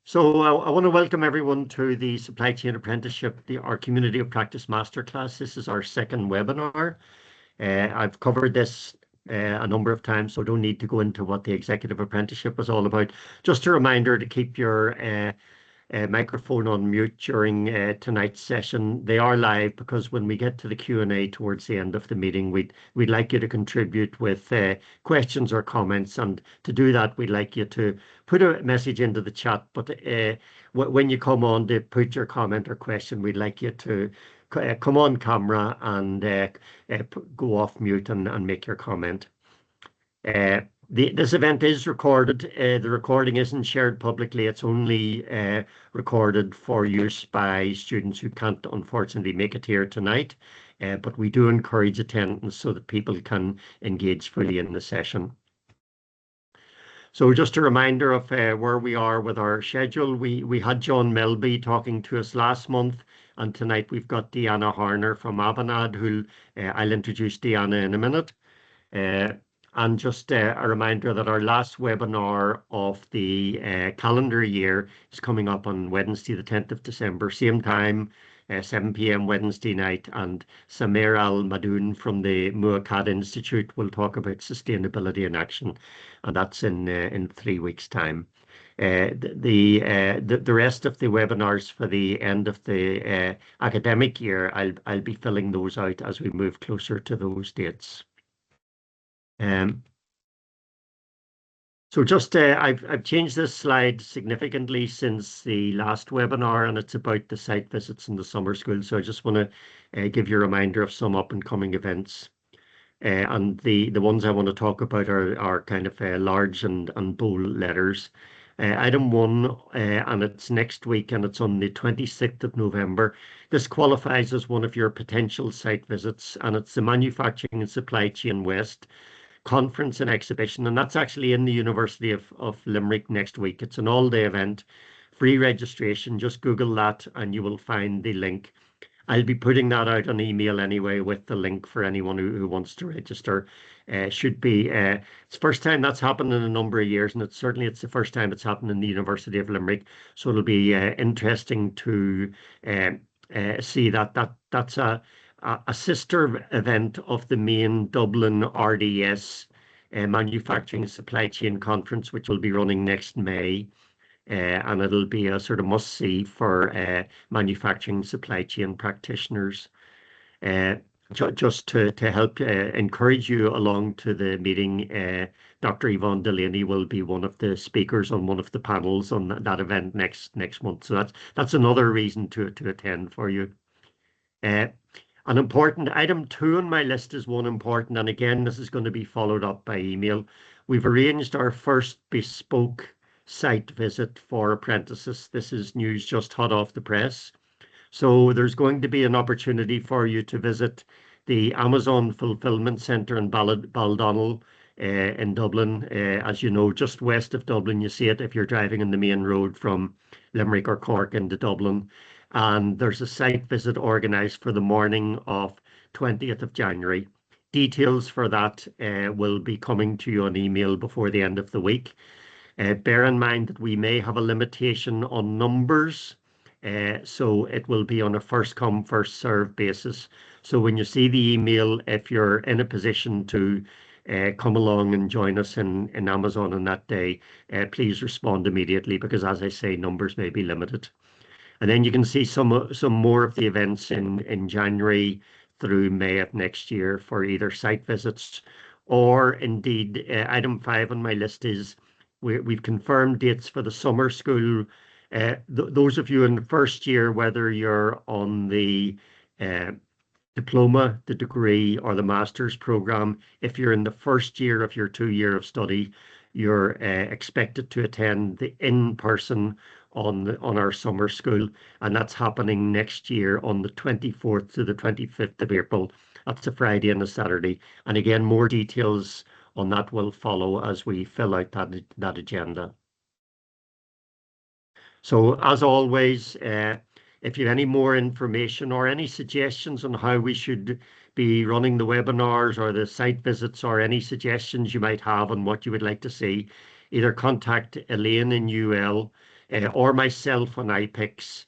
So I want to welcome everyone to the Supply Chain Apprenticeship, our Community of Practice Masterclass. This is our second webinar. I've covered this a number of times, so don't need to go into what the Executive Apprenticeship was all about. Just a reminder to keep your microphone on mute during tonight's session. They are live because when we get to the Q&A towards the end of the meeting, we'd like you to contribute with questions or comments. And to do that, we'd like you to put a message into the chat. But when you come on to put your comment or question, we'd like you to come on camera and go off mute and make your comment. This event is recorded. The recording isn't shared publicly. It's only recorded for use by students who can't unfortunately make it here tonight. But we do encourage attendance so that people can engage fully in the session. So just a reminder of where we are with our schedule. We had John Melby talking to us last month, and tonight we've got DeAnna Harner from Avanade, who I'll introduce DeAnna in a minute. And just a reminder that our last webinar of the calendar year is coming up on Wednesday, the 10th of December, same time, 7 p.m. Wednesday night. And Samir Al-Madoun from the Muakkad Institute will talk about sustainability in action. And that's in 3 weeks' time. The rest of the webinars for the end of the academic year, I'll be filling those out as we move closer to those dates. So just I've changed this slide significantly since the last webinar, and it's about the site visits in the summer school. So I just want to give you a reminder of some up and coming events. And the ones I want to talk about are kind of large and bold letters. Item 1, and it's next week, and it's on the 26th of November. This qualifies as one of your potential site visits, and it's the Manufacturing and Supply Chain West Conference and Exhibition, and that's actually in the University of Limerick next week. It's an all-day event, free registration. Just Google that and you will find the link. I'll be putting that out on email anyway with the link for anyone who wants to register. Should be it's the first time that's happened in a number of years, and it's the first time it's happened in the University of Limerick. So it'll be interesting to see that's a sister event of the main Dublin RDS Manufacturing Supply Chain Conference, which will be running next May. And it'll be a sort of must-see for manufacturing supply chain practitioners. Just to help encourage you along to the meeting, Dr. Yvonne Delaney will be one of the speakers on one of the panels on that event next month. So that's another reason to attend for you. An important item 2 on my list is one important, and again, this is going to be followed up by email. We've arranged our first bespoke site visit for apprentices. This is news just hot off the press. So there's going to be an opportunity for you to visit the Amazon Fulfillment Centre in Baldonnel in Dublin. As you know, just west of Dublin, you see it if you're driving on the main road from Limerick or Cork into Dublin. And there's a site visit organised for the morning of 20th of January. Details for that will be coming to you on email before the end of the week. Bear in mind that we may have a limitation on numbers, so it will be on a first come, first served basis. So when you see the email, if you're in a position to come along and join us in Amazon on that day, please respond immediately, because as I say, numbers may be limited. And then you can see some more of the events in January through May of next year for either site visits or indeed item 5 on my list is we've confirmed dates for the summer school. Those of you in the first year, whether you're on the diploma, the degree, or the master's program, if you're in the first year of your 2-year of study, you're expected to attend the in-person on our summer school, and that's happening next year on the 24th to the 25th of April. That's a Friday and a Saturday. And again, more details on that will follow as we fill out that agenda. So as always, if you have any more information or any suggestions on how we should be running the webinars or the site visits, or any suggestions you might have on what you would like to see, either contact Elaine in UL or myself on IPICS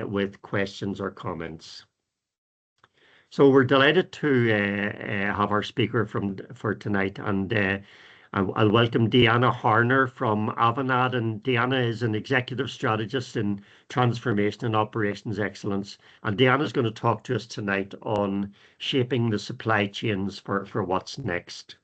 with questions or comments. So we're delighted to have our speaker for tonight, and I'll welcome DeAnna Harner from Avanade. And DeAnna is an executive strategist in transformation and operations excellence. And DeAnna is going to talk to us tonight on shaping the supply chains for what's next.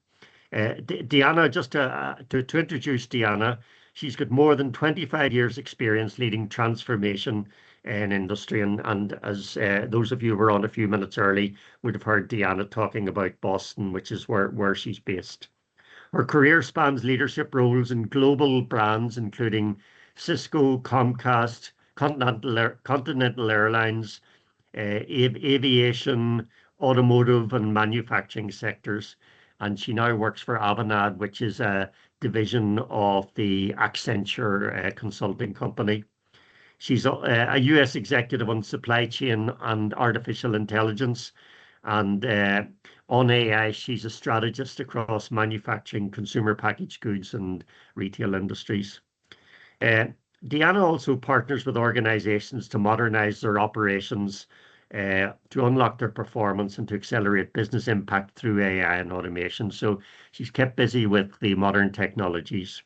DeAnna, just to introduce DeAnna, she's got more than 25 years experience leading transformation in industry. And as those of you who were on a few minutes early would have heard DeAnna talking about Boston, which is where she's based. Her career spans leadership roles in global brands, including Cisco, Comcast, Continental Airlines, aviation, automotive, and manufacturing sectors. And she now works for Avanade, which is a division of the Accenture consulting company. She's a US executive on supply chain and artificial intelligence. And on AI, she's a strategist across manufacturing, consumer packaged goods, and retail industries. DeAnna also partners with organizations to modernize their operations, to unlock their performance, and to accelerate business impact through AI and automation. So she's kept busy with the modern technologies.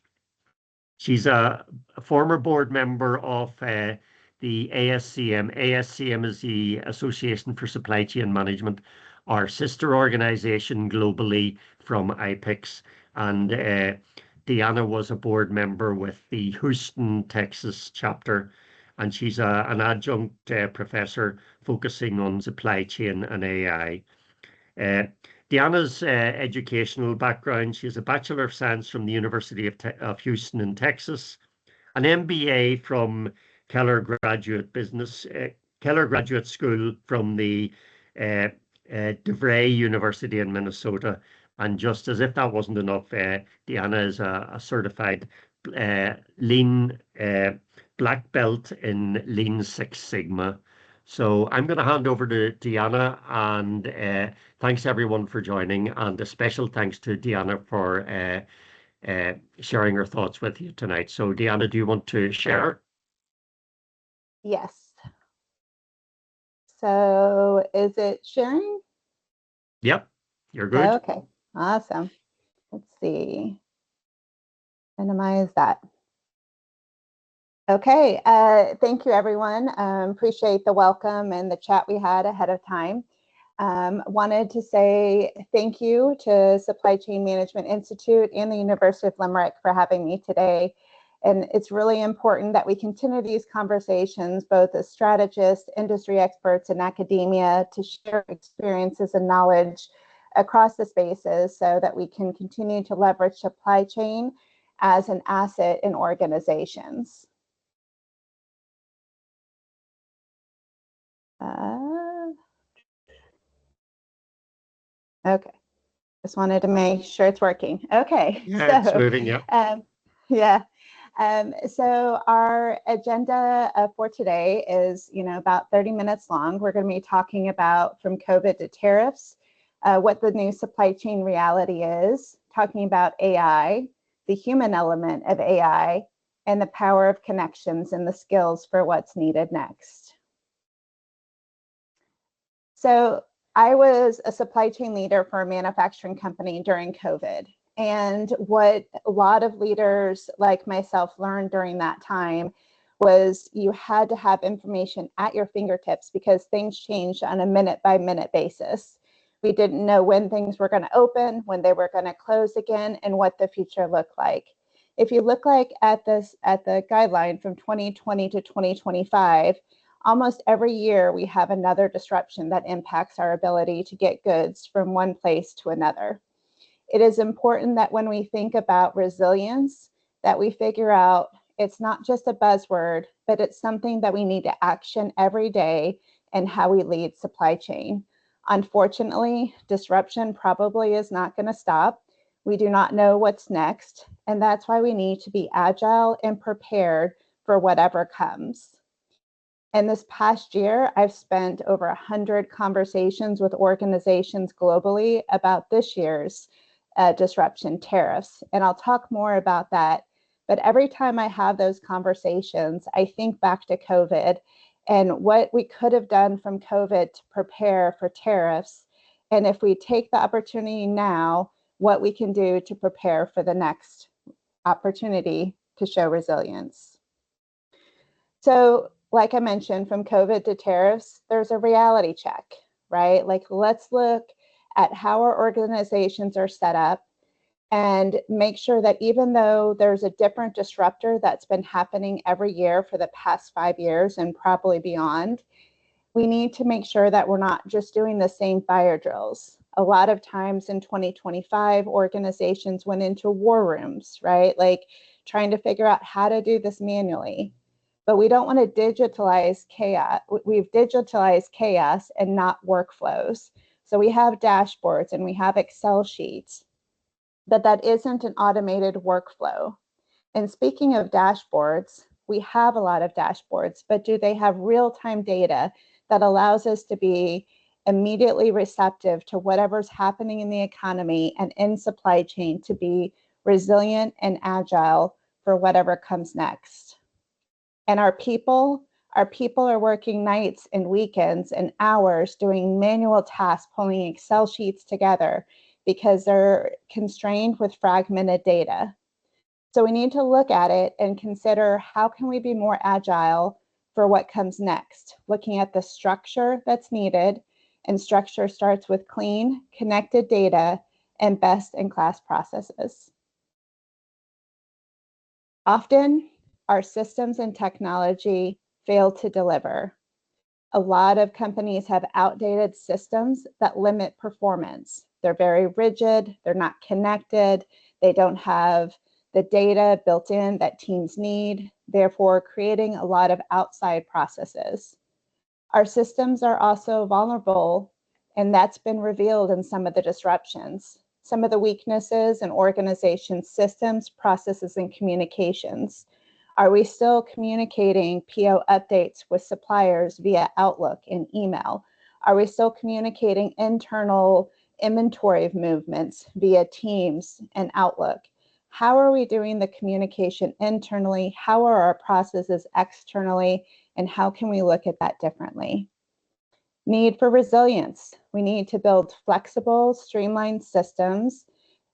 She's a former board member of the ASCM. ASCM is the Association for Supply Chain Management, our sister organization globally from IPICS. And DeAnna was a board member with the Houston, Texas chapter, and she's an adjunct professor focusing on supply chain and AI. DeAnna's educational background: she has a Bachelor of Science from the University of Houston in Texas, an MBA from Keller Graduate School from the DeVry University in Minnesota. And just as if that wasn't enough, DeAnna is a certified lean black belt in Lean Six Sigma. So I'm going to hand over to DeAnna, and thanks everyone for joining, and a special thanks to DeAnna for sharing her thoughts with you tonight. So DeAnna, do you want to share? Yes. So is it sharing? Yep, you're good. Okay, awesome. Let's see. Minimize that. Okay, thank you everyone. Appreciate the welcome and the chat we had ahead of time. Wanted to say thank you to Supply Chain Management Institute and the University of Limerick for having me today. And it's really important that we continue these conversations, both as strategists, industry experts, and academia, to share experiences and knowledge across the spaces so that we can continue to leverage supply chain as an asset in organizations. Okay, just wanted to make sure it's working. Okay, yeah, it's moving, yeah. Yeah. So our agenda for today is, about 30 minutes long. We're going to be talking about from COVID to tariffs, what the new supply chain reality is, talking about AI, the human element of AI, and the power of connections and the skills for what's needed next. So I was a supply chain leader for a manufacturing company during COVID. And what a lot of leaders like myself learned during that time was you had to have information at your fingertips because things changed on a minute-by-minute basis. We didn't know when things were going to open, when they were going to close again, and what the future looked like. If you look at the guideline from 2020 to 2025, almost every year we have another disruption that impacts our ability to get goods from one place to another. It is important that when we think about resilience, that we figure out it's not just a buzzword, but it's something that we need to action every day in how we lead supply chain. Unfortunately, disruption probably is not going to stop. We do not know what's next, and that's why we need to be agile and prepared for whatever comes. And this past year, I've spent over 100 conversations with organizations globally about this year's disruption tariffs. And I'll talk more about that. But every time I have those conversations, I think back to COVID and what we could have done from COVID to prepare for tariffs. And if we take the opportunity now, what we can do to prepare for the next opportunity to show resilience. So, like I mentioned, from COVID to tariffs, there's a reality check, right? Like, let's look at how our organizations are set up and make sure that even though there's a different disruptor that's been happening every year for the past 5 years and probably beyond, we need to make sure that we're not just doing the same fire drills. A lot of times in 2025, organizations went into war rooms, right? Like trying to figure out how to do this manually. But we don't want to digitalize chaos. We've digitalized chaos and not workflows. So we have dashboards and we have Excel sheets, but that isn't an automated workflow. And speaking of dashboards, we have a lot of dashboards, but do they have real-time data that allows us to be immediately receptive to whatever's happening in the economy and in supply chain to be resilient and agile for whatever comes next? And our people are working nights and weekends and hours doing manual tasks, pulling Excel sheets together because they're constrained with fragmented data. So we need to look at it and consider how can we be more agile for what comes next, looking at the structure that's needed, and structure starts with clean, connected data and best-in-class processes. Often, our systems and technology fail to deliver. A lot of companies have outdated systems that limit performance. They're very rigid, they're not connected, they don't have the data built in that teams need, therefore creating a lot of outside processes. Our systems are also vulnerable, and that's been revealed in some of the disruptions. Some of the weaknesses in organization systems, processes, and communications. Are we still communicating PO updates with suppliers via Outlook and email? Are we still communicating internal inventory movements via Teams and Outlook? How are we doing the communication internally? How are our processes externally? And how can we look at that differently? Need for resilience. We need to build flexible, streamlined systems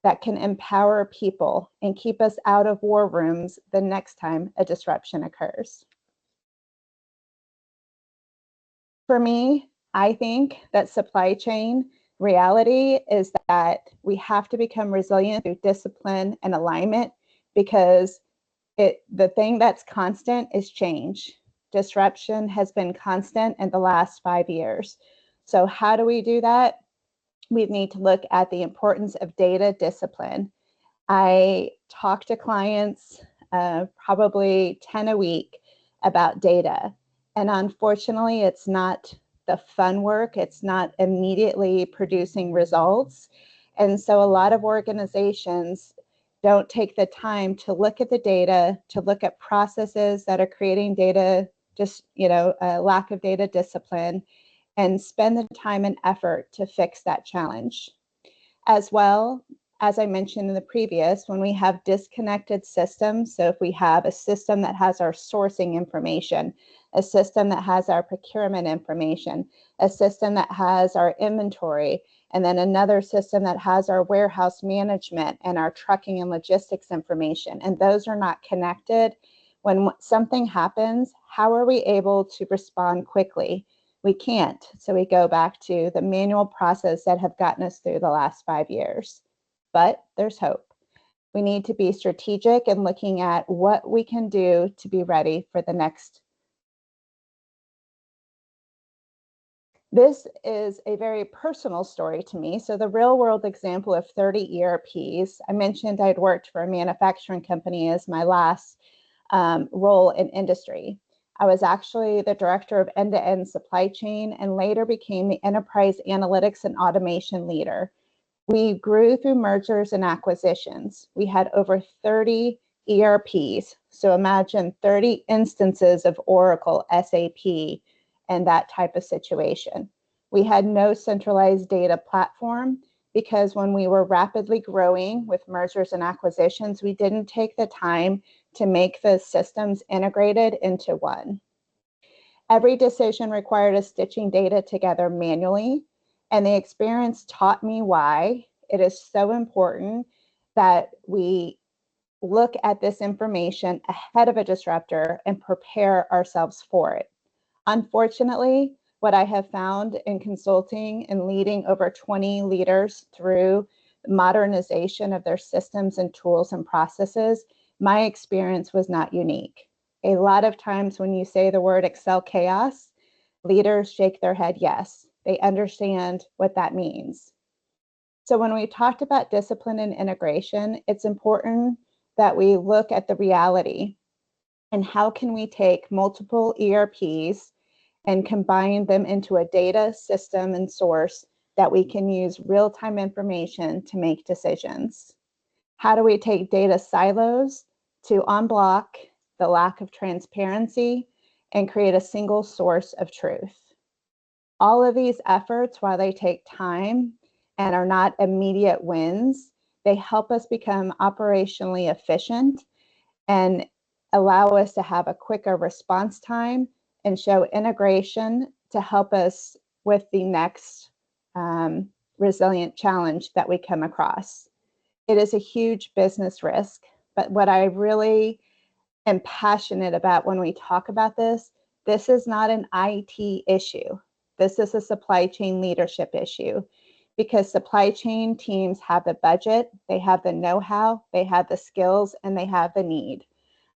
that can empower people and keep us out of war rooms the next time a disruption occurs. For me, I think that supply chain reality is that we have to become resilient through discipline and alignment, because the thing that's constant is change. Disruption has been constant in the last 5 years. So how do we do that? We need to look at the importance of data discipline. I talk to clients probably 10 a week about data. And unfortunately, it's not the fun work. It's not immediately producing results. And so a lot of organizations don't take the time to look at the data, to look at processes that are creating data, just, a lack of data discipline, and spend the time and effort to fix that challenge. As well, as I mentioned in the previous, when we have disconnected systems, so if we have a system that has our sourcing information, a system that has our procurement information, a system that has our inventory, and then another system that has our warehouse management and our trucking and logistics information, and those are not connected, when something happens, how are we able to respond quickly? We can't. So we go back to the manual process that have gotten us through the last 5 years. But there's hope. We need to be strategic in looking at what we can do to be ready for the next. This is a very personal story to me. So the real world example of 30 ERPs, I mentioned I'd worked for a manufacturing company as my last role in industry. I was actually the director of end-to-end supply chain and later became the enterprise analytics and automation leader. We grew through mergers and acquisitions. We had over 30 ERPs. So imagine 30 instances of Oracle, SAP, and that type of situation. We had no centralized data platform because when we were rapidly growing with mergers and acquisitions, we didn't take the time to make the systems integrated into one. Every decision required us stitching data together manually, and the experience taught me why it is so important that we look at this information ahead of a disruptor and prepare ourselves for it. Unfortunately, what I have found in consulting and leading over 20 leaders through modernization of their systems and tools and processes, my experience was not unique. A lot of times when you say the word Excel chaos, leaders shake their head yes. They understand what that means. So when we talked about discipline and integration, it's important that we look at the reality and how can we take multiple ERPs and combine them into a data system and source that we can use real-time information to make decisions. How do we take data silos to unblock the lack of transparency and create a single source of truth? All of these efforts, while they take time and are not immediate wins, they help us become operationally efficient and allow us to have a quicker response time and show integration to help us with the next resilient challenge that we come across. It is a huge business risk, but what I really am passionate about when we talk about this is not an IT issue. This is a supply chain leadership issue because supply chain teams have the budget, they have the know-how, they have the skills, and they have the need.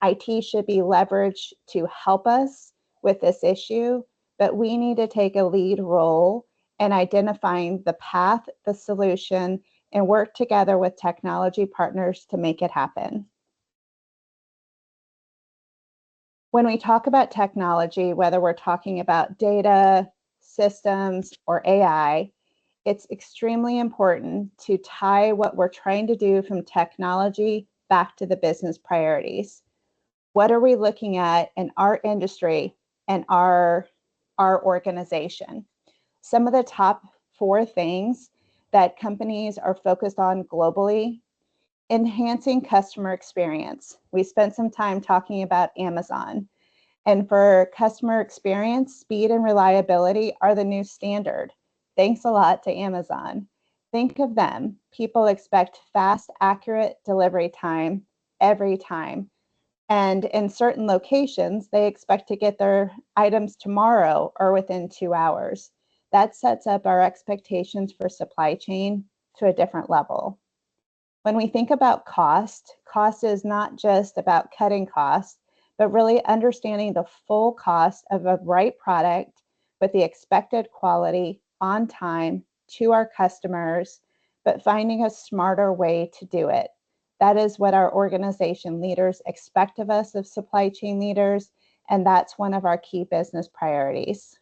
IT should be leveraged to help us with this issue, but we need to take a lead role in identifying the path, the solution, and work together with technology partners to make it happen. When we talk about technology, whether we're talking about data, systems, or AI, it's extremely important to tie what we're trying to do from technology back to the business priorities. What are we looking at in our industry and our organization? Some of the top 4 things that companies are focused on globally: enhancing customer experience. We spent some time talking about Amazon. And for customer experience, speed and reliability are the new standard. Thanks a lot to Amazon. Think of them. People expect fast, accurate delivery time every time. And in certain locations, they expect to get their items tomorrow or within 2 hours. That sets up our expectations for supply chain to a different level. When we think about cost is not just about cutting costs, but really understanding the full cost of a right product with the expected quality on time to our customers, but finding a smarter way to do it. That is what our organization leaders expect of us, of supply chain leaders, and that's one of our key business priorities.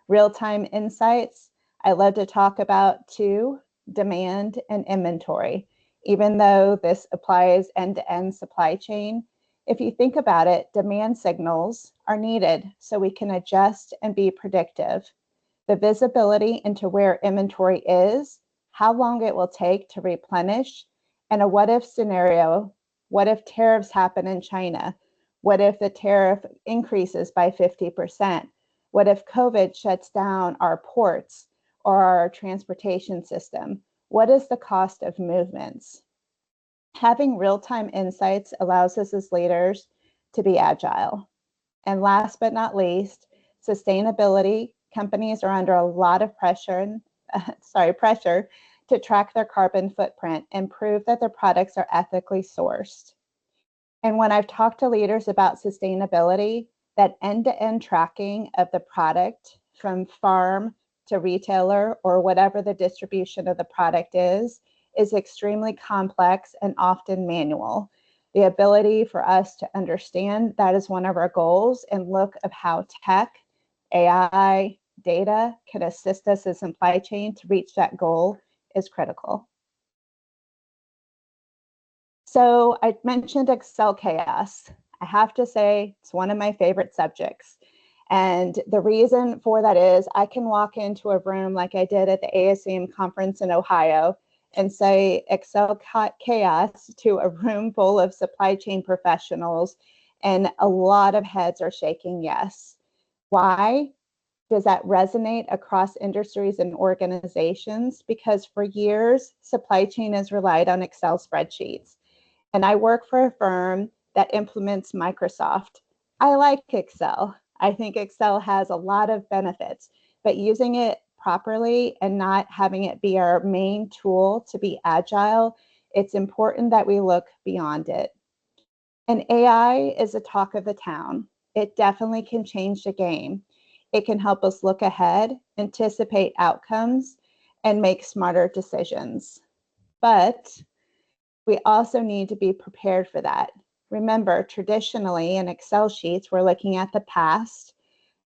Real-time insights, I love to talk about too: demand and inventory. Even though this applies end-to-end supply chain, if you think about it, demand signals are needed so we can adjust and be predictive. The visibility into where inventory is, how long it will take to replenish, and a what-if scenario. What if tariffs happen in China? What if the tariff increases by 50%? What if COVID shuts down our ports or our transportation system? What is the cost of movements? Having real-time insights allows us as leaders to be agile. And last but not least, sustainability. Companies are under a lot of pressure to track their carbon footprint and prove that their products are ethically sourced. And when I've talked to leaders about sustainability, that end-to-end tracking of the product from farm to retailer or whatever the distribution of the product is extremely complex and often manual. The ability for us to understand that is one of our goals and look at how tech, AI, data can assist us as supply chain to reach that goal is critical. So I mentioned Excel chaos. I have to say it's one of my favorite subjects. And the reason for that is I can walk into a room like I did at the ASEM conference in Ohio and say Excel chaos to a room full of supply chain professionals, and a lot of heads are shaking yes. Why? Does that resonate across industries and organizations? Because for years, supply chain has relied on Excel spreadsheets. And I work for a firm that implements Microsoft. I like Excel. I think Excel has a lot of benefits, but using it properly and not having it be our main tool to be agile, it's important that we look beyond it. And AI is a talk of the town. It definitely can change the game. It can help us look ahead, anticipate outcomes, and make smarter decisions. But we also need to be prepared for that. Remember, traditionally in Excel sheets, we're looking at the past,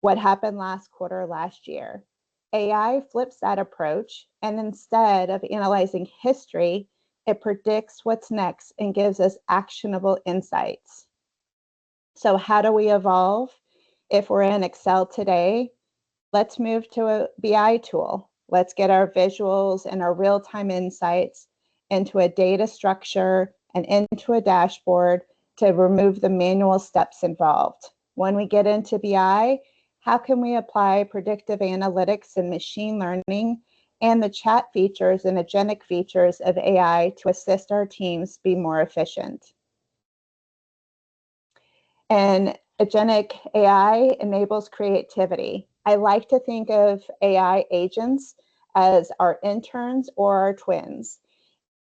what happened last quarter, last year. AI flips that approach, and instead of analyzing history, it predicts what's next and gives us actionable insights. So how do we evolve? If we're in Excel today, let's move to a BI tool. Let's get our visuals and our real-time insights into a data structure and into a dashboard to remove the manual steps involved. When we get into BI, how can we apply predictive analytics and machine learning and the chat features and agentic features of AI to assist our teams be more efficient? And agentic AI enables creativity. I like to think of AI agents as our interns or our twins.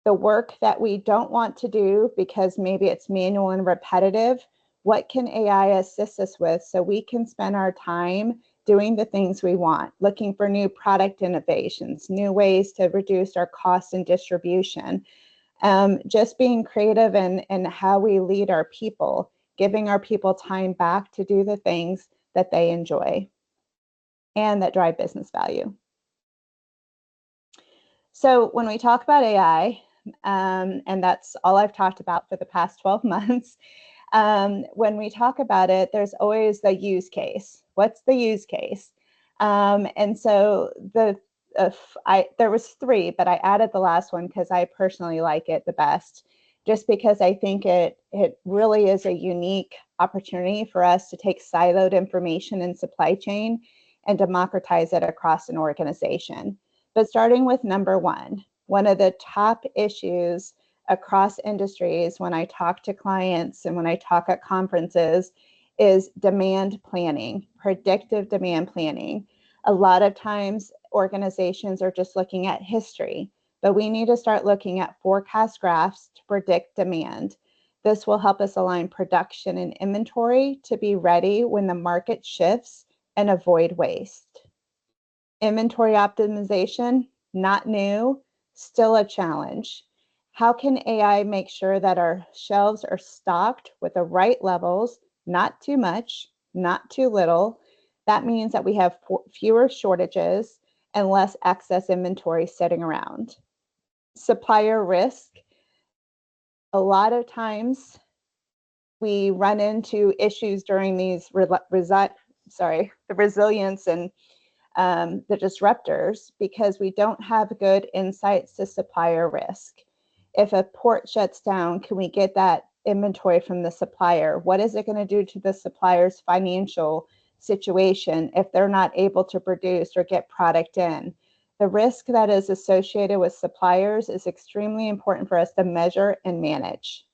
The work that we don't want to do because maybe it's manual and repetitive, what can AI assist us with so we can spend our time doing the things we want, looking for new product innovations, new ways to reduce our costs and distribution, just being creative in how we lead our people, giving our people time back to do the things that they enjoy and that drive business value. So when we talk about AI, and that's all I've talked about for the past 12 months, when we talk about it, there's always the use case. What's the use case? And so there was 3, but I added the last one because I personally like it the best, just because I think it really is a unique opportunity for us to take siloed information in supply chain and democratize it across an organization. But starting with number 1, one of the top issues across industries when I talk to clients and when I talk at conferences is demand planning, predictive demand planning. A lot of times organizations are just looking at history, but we need to start looking at forecast graphs to predict demand. This will help us align production and inventory to be ready when the market shifts and avoid waste. Inventory optimization, not new, still a challenge. How can AI make sure that our shelves are stocked with the right levels, not too much, not too little? That means that we have fewer shortages and less excess inventory sitting around. Supplier risk. A lot of times we run into issues during these the resilience and the disruptors because we don't have good insights to supplier risk. If a port shuts down, can we get that inventory from the supplier? What is it going to do to the supplier's financial situation if they're not able to produce or get product in? The risk that is associated with suppliers is extremely important for us to measure and manage.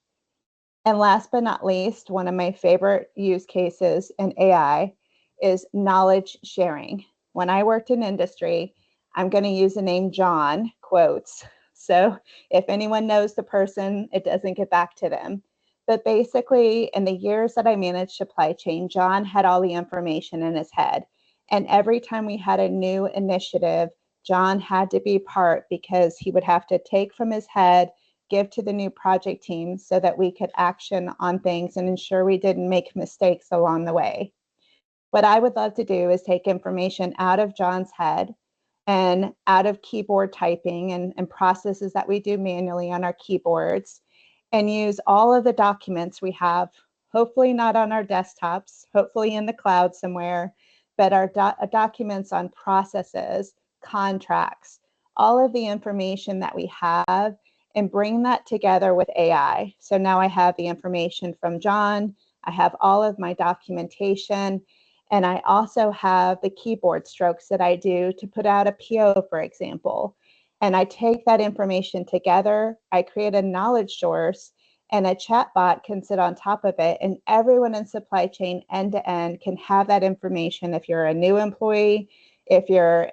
And last but not least, one of my favorite use cases in AI is knowledge sharing. When I worked in industry, I'm going to use the name John, quotes. So if anyone knows the person, it doesn't get back to them. But basically, in the years that I managed supply chain, John had all the information in his head. And every time we had a new initiative, John had to be part because he would have to take from his head, give to the new project team so that we could action on things and ensure we didn't make mistakes along the way. What I would love to do is take information out of John's head and out of keyboard typing and processes that we do manually on our keyboards and use all of the documents we have, hopefully not on our desktops, hopefully in the cloud somewhere, but our documents on processes, contracts, all of the information that we have and bring that together with AI. So now I have the information from John, I have all of my documentation, and I also have the keyboard strokes that I do to put out a PO, for example. And I take that information together, I create a knowledge source, and a chatbot can sit on top of it, and everyone in supply chain end to end can have that information. If you're a new employee, if you're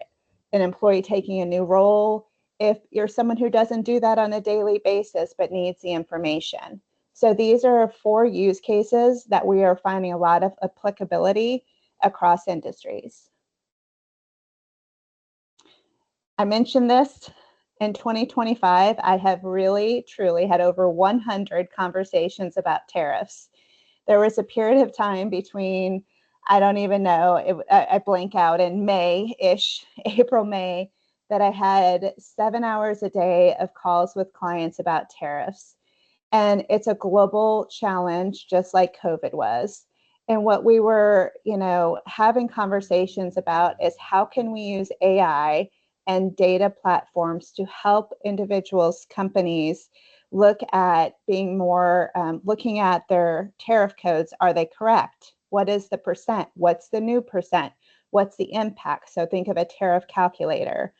an employee taking a new role, if you're someone who doesn't do that on a daily basis but needs the information. So these are 4 use cases that we are finding a lot of applicability across industries. I mentioned this. In 2025, I have really, truly had over 100 conversations about tariffs. There was a period of time between, I don't even know, I blank out, in May-ish, April, May, that I had 7 hours a day of calls with clients about tariffs. And it's a global challenge, just like COVID was. And what we were, having conversations about is how can we use AI and data platforms to help individuals, companies look at being more, looking at their tariff codes. Are they correct? What is the percent? What's the new percent? What's the impact? So think of a tariff calculator.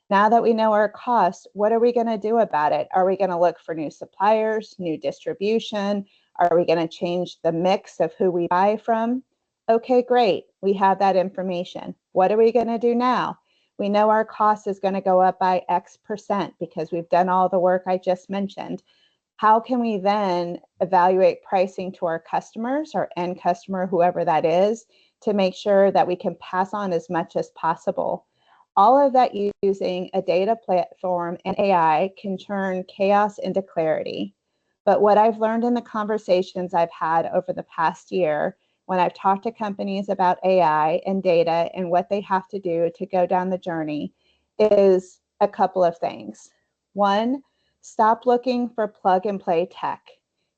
Now that we know our costs, what are we going to do about it? Are we going to look for new suppliers, new distribution? Are we going to change the mix of who we buy from? Okay, great. We have that information. What are we going to do now? We know our cost is going to go up by X percent because we've done all the work I just mentioned. How can we then evaluate pricing to our customers, our end customer, whoever that is, to make sure that we can pass on as much as possible? All of that using a data platform and AI can turn chaos into clarity. But what I've learned in the conversations I've had over the past year, when I've talked to companies about AI and data and what they have to do to go down the journey, is a couple of things. One, stop looking for plug and play tech.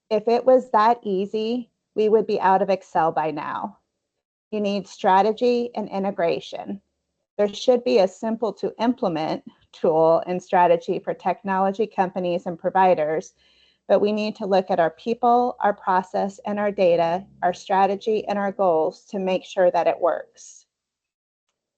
If it was that easy, we would be out of Excel by now. You need strategy and integration. There should be a simple to implement tool and strategy for technology companies and providers, but we need to look at our people, our process, and our data, our strategy, and our goals to make sure that it works.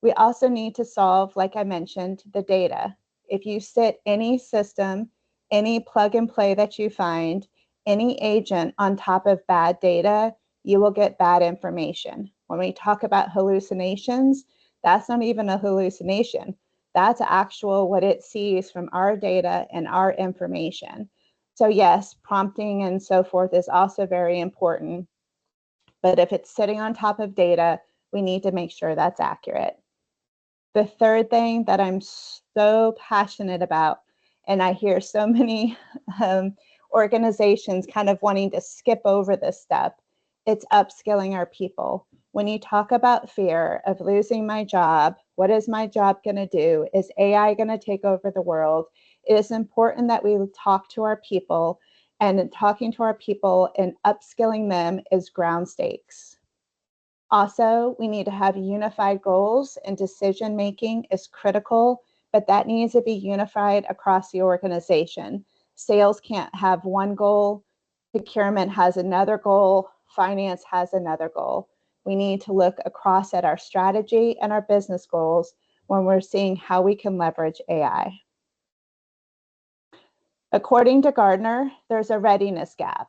We also need to solve, like I mentioned, the data. If you sit any system, any plug and play that you find, any agent on top of bad data, you will get bad information. When we talk about hallucinations, that's not even a hallucination. That's actual what it sees from our data and our information. So yes, prompting and so forth is also very important. But if it's sitting on top of data, we need to make sure that's accurate. The third thing that I'm so passionate about, and I hear so many organizations kind of wanting to skip over this step, it's upskilling our people. When you talk about fear of losing my job, what is my job going to do? Is AI going to take over the world? It is important that we talk to our people, and talking to our people and upskilling them is ground stakes. Also, we need to have unified goals, and decision making is critical, but that needs to be unified across the organization. Sales can't have one goal, procurement has another goal, finance has another goal. We need to look across at our strategy and our business goals when we're seeing how we can leverage AI. According to Gartner, there's a readiness gap.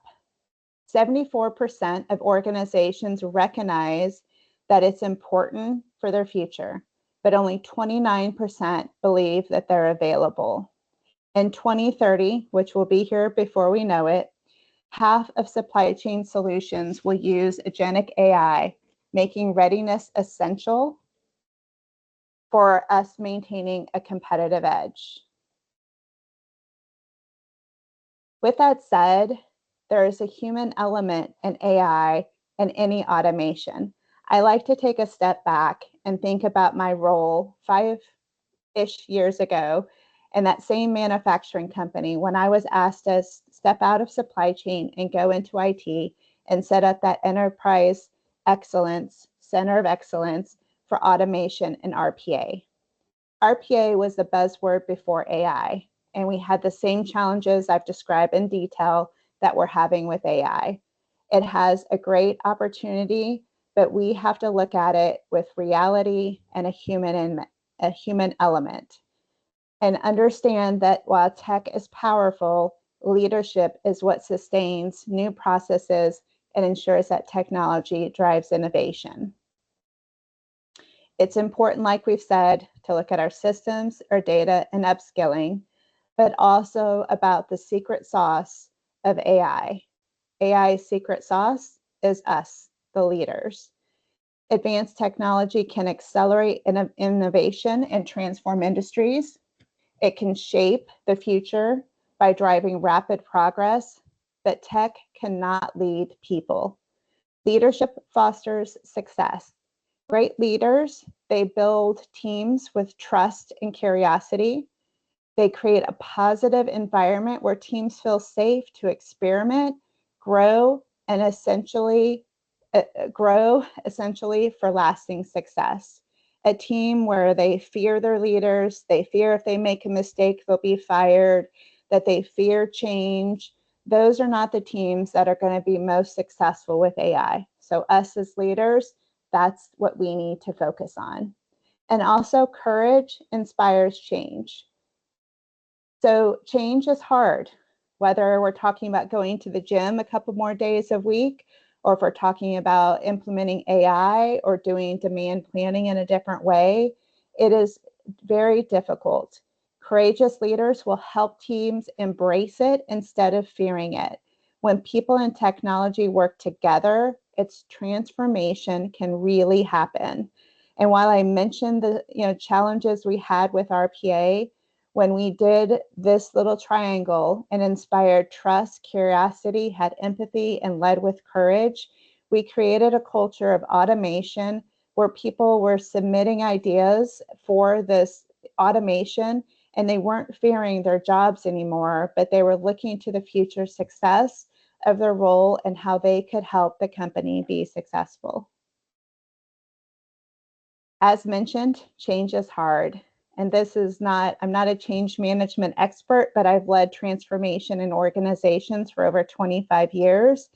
74% of organizations recognize that it's important for their future, but only 29% believe that they're available. In 2030, which will be here before we know it, half of supply chain solutions will use agentic AI, making readiness essential for us maintaining a competitive edge. With that said, there is a human element in AI and any automation. I like to take a step back and think about my role 5-ish years ago in that same manufacturing company when I was asked to step out of supply chain and go into IT and set up that enterprise excellence, center of excellence for automation and RPA. RPA was the buzzword before AI, and we had the same challenges I've described in detail that we're having with AI. It has a great opportunity, but we have to look at it with reality and a human element, and understand that while tech is powerful, leadership is what sustains new processes and ensures that technology drives innovation. It's important, like we've said, to look at our systems, our data, and upskilling, but also about the secret sauce of AI. AI's secret sauce is us, the leaders. Advanced technology can accelerate innovation and transform industries. It can shape the future by driving rapid progress, but tech cannot lead people. Leadership fosters success. Great leaders, they build teams with trust and curiosity. They create a positive environment where teams feel safe to experiment, grow, and essentially for lasting success. A team where they fear their leaders, they fear if they make a mistake, they'll be fired, that they fear change. Those are not the teams that are going to be most successful with AI. So us as leaders, that's what we need to focus on. And also, courage inspires change. So change is hard, whether we're talking about going to the gym a couple more days a week, or if we're talking about implementing AI or doing demand planning in a different way. It is very difficult. Courageous leaders will help teams embrace it instead of fearing it. When people and technology work together, its transformation can really happen. And while I mentioned the challenges we had with RPA, when we did this little triangle and inspired trust, curiosity, had empathy, and led with courage, we created a culture of automation where people were submitting ideas for this automation, and they weren't fearing their jobs anymore, but they were looking to the future success of their role and how they could help the company be successful. As mentioned, change is hard. And I'm not a change management expert, but I've led transformation in organizations for over 25 years.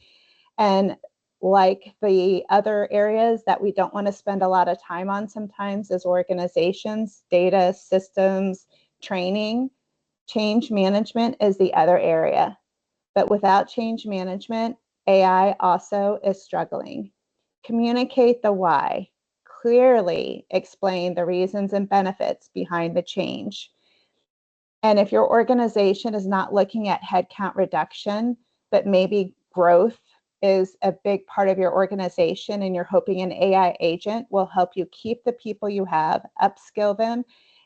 And like the other areas that we don't want to spend a lot of time on sometimes as organizations, data, systems, training, change management is the other area. But without change management, AI also is struggling. Communicate the why. Clearly explain the reasons and benefits behind the change. And if your organization is not looking at headcount reduction, but maybe growth is a big part of your organization, and you're hoping an AI agent will help you keep the people you have, upskill them,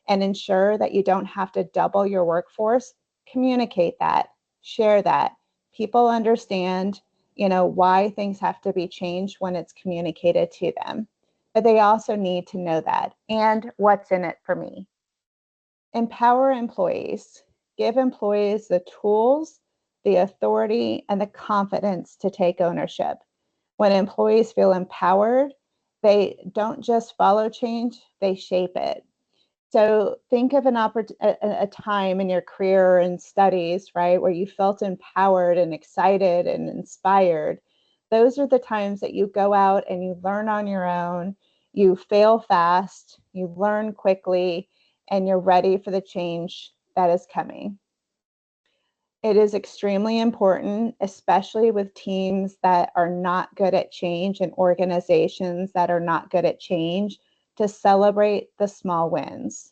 and ensure that you don't have to double your workforce, communicate that, share that. People understand, why things have to be changed when it's communicated to them. But they also need to know that and what's in it for me. Empower employees. Give employees the tools, the authority, and the confidence to take ownership. When employees feel empowered, they don't just follow change, they shape it. So think of a time in your career and studies, right, where you felt empowered and excited and inspired. Those are the times that you go out and you learn on your own, you fail fast, you learn quickly, and you're ready for the change that is coming. It is extremely important, especially with teams that are not good at change and organizations that are not good at change, to celebrate the small wins.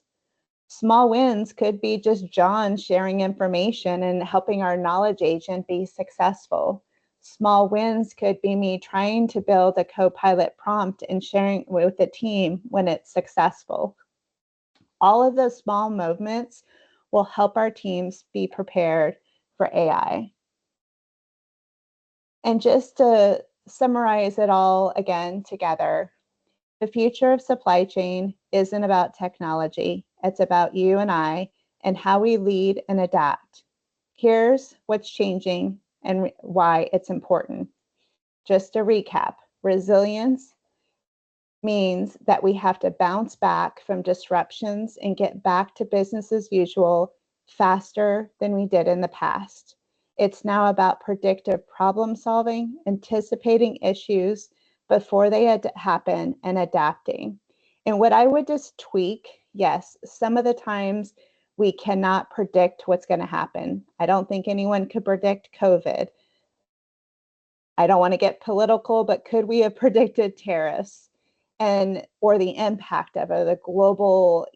Small wins could be just John sharing information and helping our knowledge agent be successful. Small wins could be me trying to build a co-pilot prompt and sharing with the team when it's successful. All of those small movements will help our teams be prepared for AI. And just to summarize it all again together, the future of supply chain isn't about technology. It's about you and I and how we lead and adapt. Here's what's changing and why it's important. Just to recap: resilience, means that we have to bounce back from disruptions and get back to business as usual faster than we did in the past. It's now about predictive problem solving, anticipating issues before they happen, and adapting. And what I would just tweak, yes, some of the times we cannot predict what's going to happen. I don't think anyone could predict COVID. I don't want to get political, but could we have predicted tariffs and or the impact of it, the global,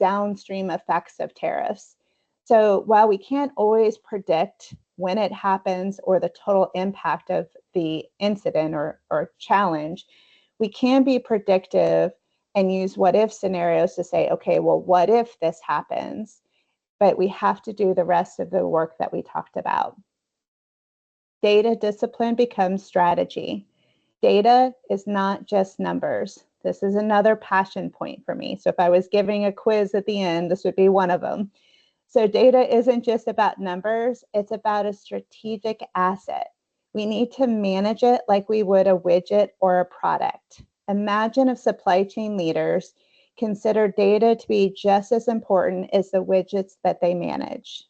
downstream effects of tariffs? So while we can't always predict when it happens or the total impact of the incident or challenge, we can be predictive and use what if scenarios to say, okay, well, what if this happens? But we have to do the rest of the work that we talked about. Data discipline becomes strategy. Data is not just numbers. This is another passion point for me. So if I was giving a quiz at the end, this would be one of them. So data isn't just about numbers, it's about a strategic asset. We need to manage it like we would a widget or a product. Imagine if supply chain leaders consider data to be just as important as the widgets that they manage.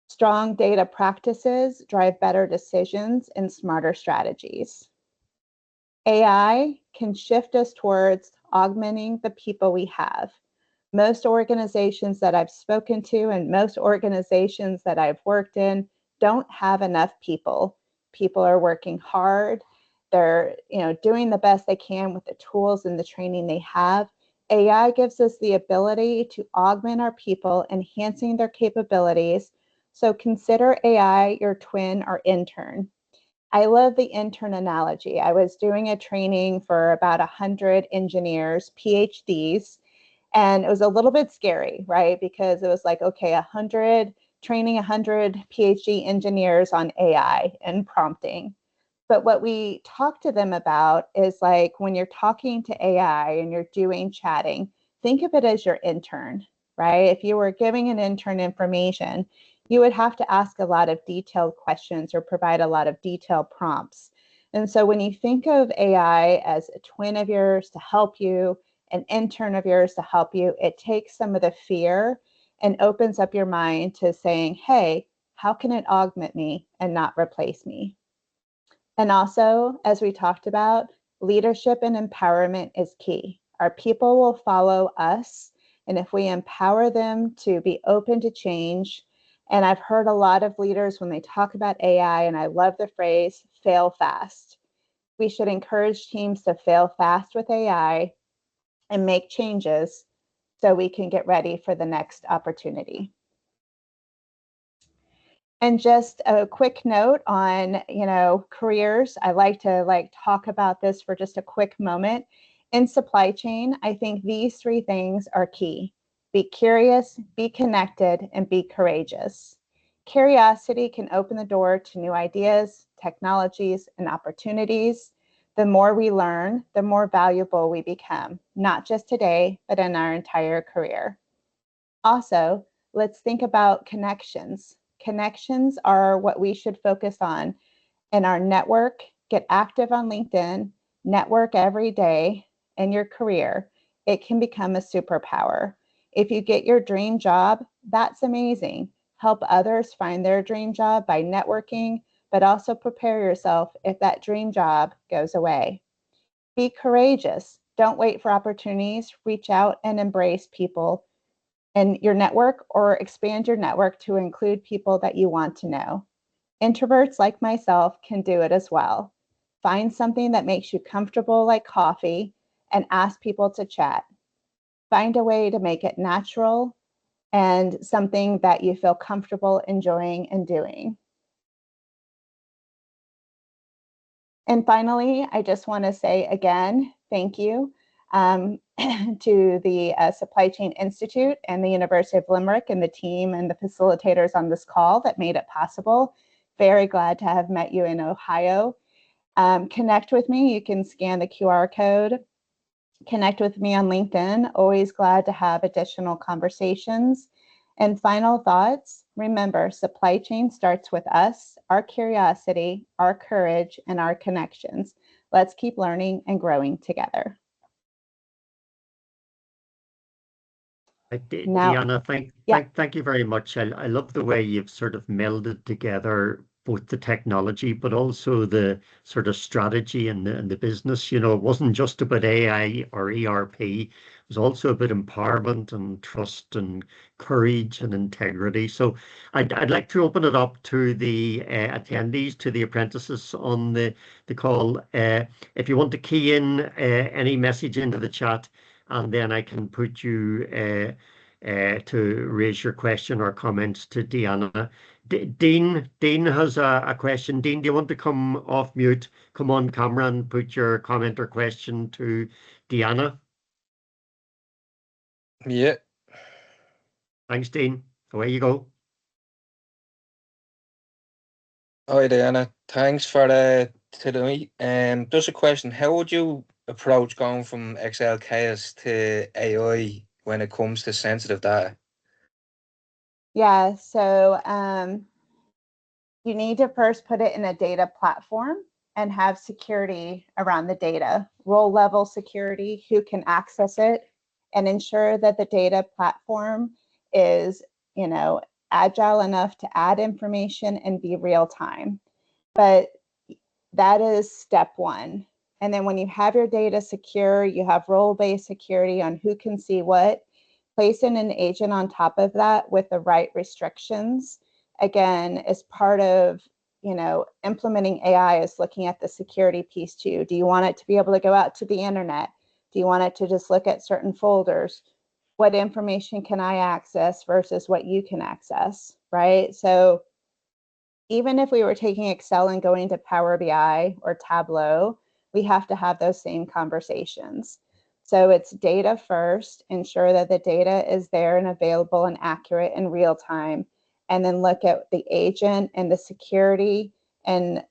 Strong data practices drive better decisions and smarter strategies. AI can shift us towards augmenting the people we have. Most organizations that I've spoken to and most organizations that I've worked in don't have enough people. People are working hard. They're, doing the best they can with the tools and the training they have. AI gives us the ability to augment our people, enhancing their capabilities. So consider AI your twin or intern. I love the intern analogy. I was doing a training for about 100 engineers, PhDs, and it was a little bit scary, right? Because it was like, okay, training 100 PhD engineers on AI and prompting. But what we talk to them about is like when you're talking to AI and you're doing chatting, think of it as your intern, right? If you were giving an intern information, you would have to ask a lot of detailed questions or provide a lot of detailed prompts. And so when you think of AI as a twin of yours to help you, an intern of yours to help you, it takes some of the fear and opens up your mind to saying, hey, how can it augment me and not replace me? And also, as we talked about, leadership and empowerment is key. Our people will follow us, and if we empower them to be open to change, and I've heard a lot of leaders when they talk about AI, and I love the phrase, fail fast. We should encourage teams to fail fast with AI and make changes so we can get ready for the next opportunity. And just a quick note on, careers. I like to talk about this for just a quick moment. In supply chain, I think these three things are key. Be curious, be connected, and be courageous. Curiosity can open the door to new ideas, technologies, and opportunities. The more we learn, the more valuable we become, not just today, but in our entire career. Also, let's think about connections. Connections are what we should focus on in our network. Get active on LinkedIn, network every day in your career. It can become a superpower. If you get your dream job, that's amazing. Help others find their dream job by networking, but also prepare yourself if that dream job goes away. Be courageous. Don't wait for opportunities. Reach out and embrace people in your network or expand your network to include people that you want to know. Introverts like myself can do it as well. Find something that makes you comfortable, like coffee, and ask people to chat. Find a way to make it natural and something that you feel comfortable enjoying and doing. And finally, I just want to say again, thank you to the Supply Chain Institute and the University of Limerick and the team and the facilitators on this call that made it possible. Very glad to have met you in Ohio. Connect with me. You can scan the QR code. Connect with me on LinkedIn. Always glad to have additional conversations. And final thoughts, remember, supply chain starts with us, our curiosity, our courage, and our connections. Let's keep learning and growing together. Now, DeAnna, thank you very much. I love the way you've sort of melded together both the technology, but also the sort of strategy and the business. You know, it wasn't just about AI or ERP. It was also about empowerment and trust and courage and integrity. So I'd like to open it up to the attendees, to the apprentices on the call. If you want to key in any message into the chat, and then I can put you to raise your question or comments to DeAnna. Dean has a question. Dean, do you want to come off mute, come on camera and put your comment or question to DeAnna? Yeah. Thanks, Dean. Away you go. Hi, DeAnna. Thanks for today. Just a question. How would you approach going from Excel chaos to AI when it comes to sensitive data? Yeah, so you need to first put it in a data platform and have security around the data, role level security, who can access it, and ensure that the data platform is, agile enough to add information and be real time. But that is step one. And then when you have your data secure, you have role-based security on who can see what, place in an agent on top of that with the right restrictions. Again, as part of, implementing AI is looking at the security piece too. Do you want it to be able to go out to the internet? Do you want it to just look at certain folders? What information can I access versus what you can access, right? So even if we were taking Excel and going to Power BI or Tableau, we have to have those same conversations. So it's data first, ensure that the data is there and available and accurate in real time, and then look at the agent and the security and,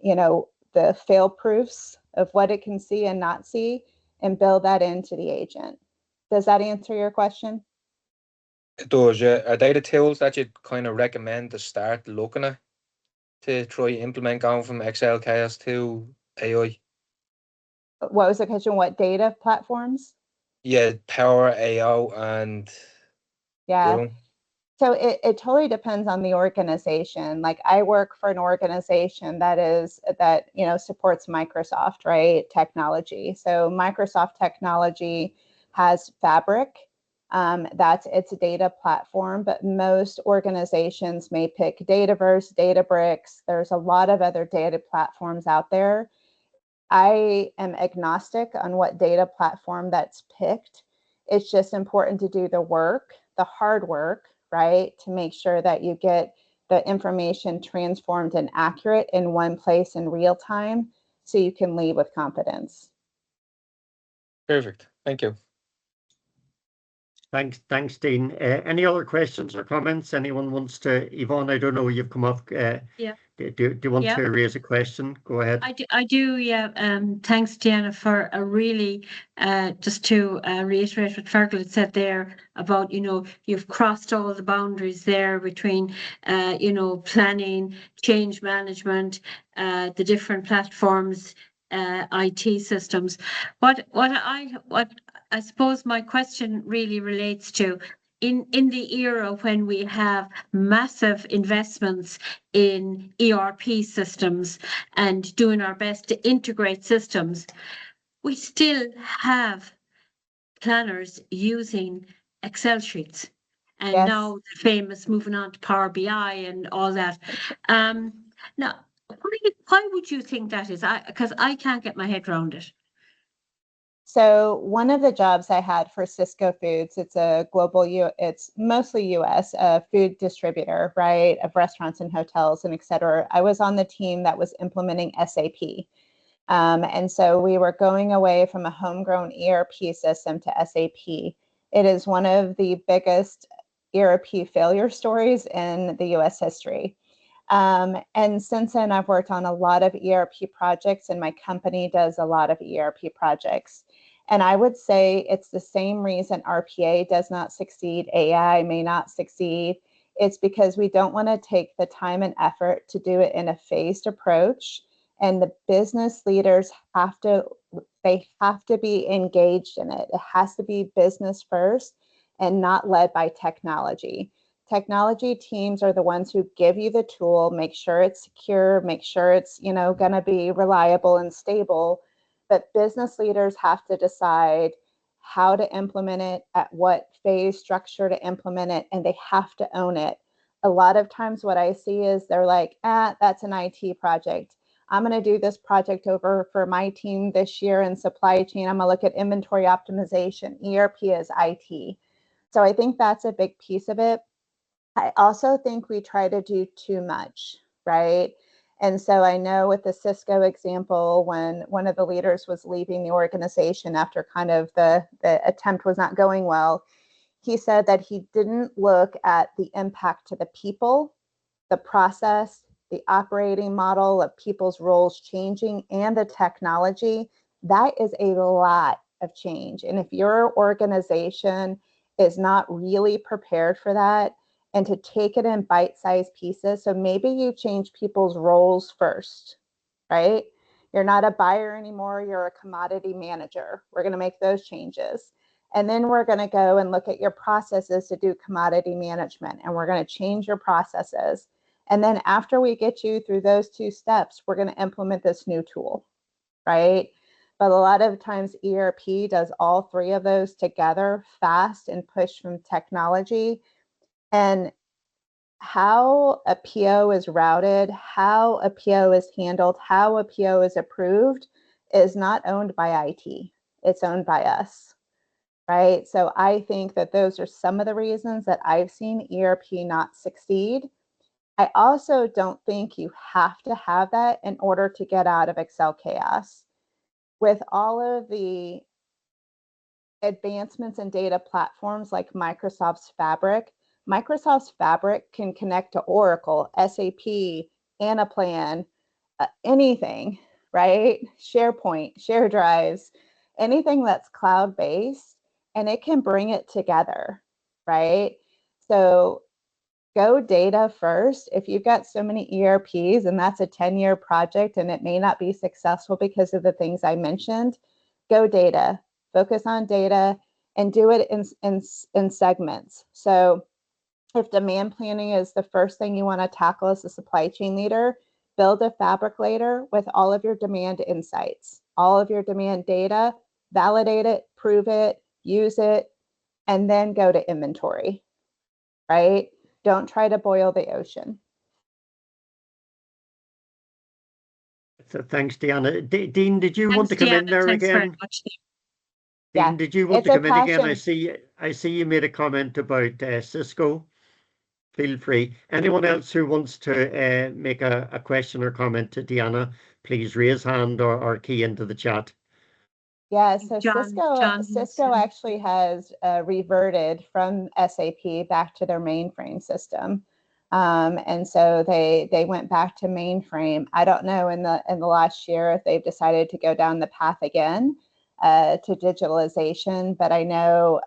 the fail proofs of what it can see and not see, and build that into the agent. Does that answer your question? It does, yeah. Are they the tools that you'd kind of recommend to start looking at to try implement going from Excel chaos to AI? What was the question? What data platforms? Yeah, Power AO and Yeah. So it totally depends on the organization. Like I work for an organization that supports Microsoft, right? Technology. So Microsoft technology has Fabric. That's its data platform, but most organizations may pick Dataverse, Databricks. There's a lot of other data platforms out there. I am agnostic on what data platform that's picked. It's just important to do the work, the hard work, right? To make sure that you get the information transformed and accurate in one place in real time so you can lead with confidence. Perfect. Thank you. Thanks, Dean. Any other questions or comments? Anyone wants to? Yvonne, I don't know, you've come up. Yeah. Do you want to raise a question? Go ahead. I do, yeah. Thanks, DeAnna, for a really, just to reiterate what Fergal had said there about, you've crossed all the boundaries there between, planning, change management, the different platforms, IT systems. What I suppose my question really relates to, in the era when we have massive investments in ERP systems and doing our best to integrate systems, we still have planners using Excel sheets. And Yes. now the famous moving on to Power BI and all that. Now, why would you think that is? Because I can't get my head around it. So one of the jobs I had for Cisco Foods, it's a global, it's mostly US, food distributor, right, of restaurants and hotels and et cetera. I was on the team that was implementing SAP. And so we were going away from a homegrown ERP system to SAP. It is one of the biggest ERP failure stories in the US history. And since then, I've worked on a lot of ERP projects, and my company does a lot of ERP projects. And I would say it's the same reason RPA does not succeed, AI may not succeed. It's because we don't want to take the time and effort to do it in a phased approach And the business leaders they have to be engaged in it. It has to be business first and not led by technology. Technology teams are the ones who give you the tool, make sure it's secure, make sure it's, going to be reliable and stable. But business leaders have to decide how to implement it, at what phase structure to implement it, and they have to own it. A lot of times what I see is they're like, that's an IT project. I'm going to do this project over for my team this year in supply chain. I'm going to look at inventory optimization. ERP is IT. So I think that's a big piece of it. I also think we try to do too much, right? And so I know with the Cisco example, when one of the leaders was leaving the organization after kind of the attempt was not going well, he said that he didn't look at the impact to the people, the process, the operating model of people's roles changing, and the technology. That is a lot of change. And if your organization is not really prepared for that, and to take it in bite-sized pieces, so maybe you change people's roles first, right? You're not a buyer anymore, you're a commodity manager. We're going to make those changes. And then we're going to go and look at your processes to do commodity management, and we're going to change your processes. And then after we get you through those 2 steps, we're going to implement this new tool, right? But a lot of times ERP does all 3 of those together fast and push from technology. And how a PO is routed, how a PO is handled, how a PO is approved is not owned by IT. It's owned by us, right? So I think that those are some of the reasons that I've seen ERP not succeed. I also don't think you have to have that in order to get out of Excel chaos. With all of the advancements in data platforms like Microsoft's Fabric can connect to Oracle, SAP, Anaplan, anything, right? SharePoint, share drives, anything that's cloud-based, and it can bring it together, right? So go data first. If you've got so many ERPs and that's a 10-year project and it may not be successful because of the things I mentioned, go data, focus on data, and do it in segments. So if demand planning is the first thing you want to tackle as a supply chain leader, build a fabric layer with all of your demand insights, all of your demand data, validate it, prove it, use it, and then go to inventory, right? Don't try to boil the ocean. So thanks, DeAnna. Dean, did you want Thanks, to come in DeAnna. there Thanks very again? much. Yeah, Dean, did you want it's to a come in again? I passion. see you made a comment about Cisco. Feel free. Anyone else who wants to make a question or comment to DeAnna, please raise hand or key into the chat. Yeah, so John Cisco actually has reverted from SAP back to their mainframe system. And so they went back to mainframe. I don't know in the last year if they've decided to go down the path again to digitalization, but I know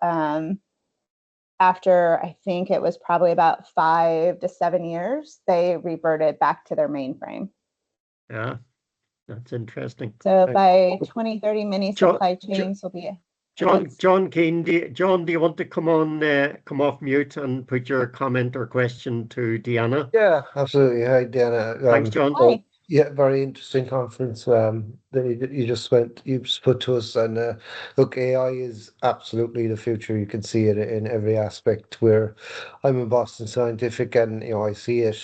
after I think it was probably about 5 to 7 years, they reverted back to their mainframe. Yeah, that's interesting. So by 2030, many John, supply chains will be. John Keane, John, do you want to come off mute and put your comment or question to DeAnna? Yeah, absolutely. Hi, DeAnna. Thanks, John. Hi. Yeah, very interesting conference that you just put to us. And look, AI is absolutely the future. You can see it in every aspect. Where I'm in Boston Scientific, and I see it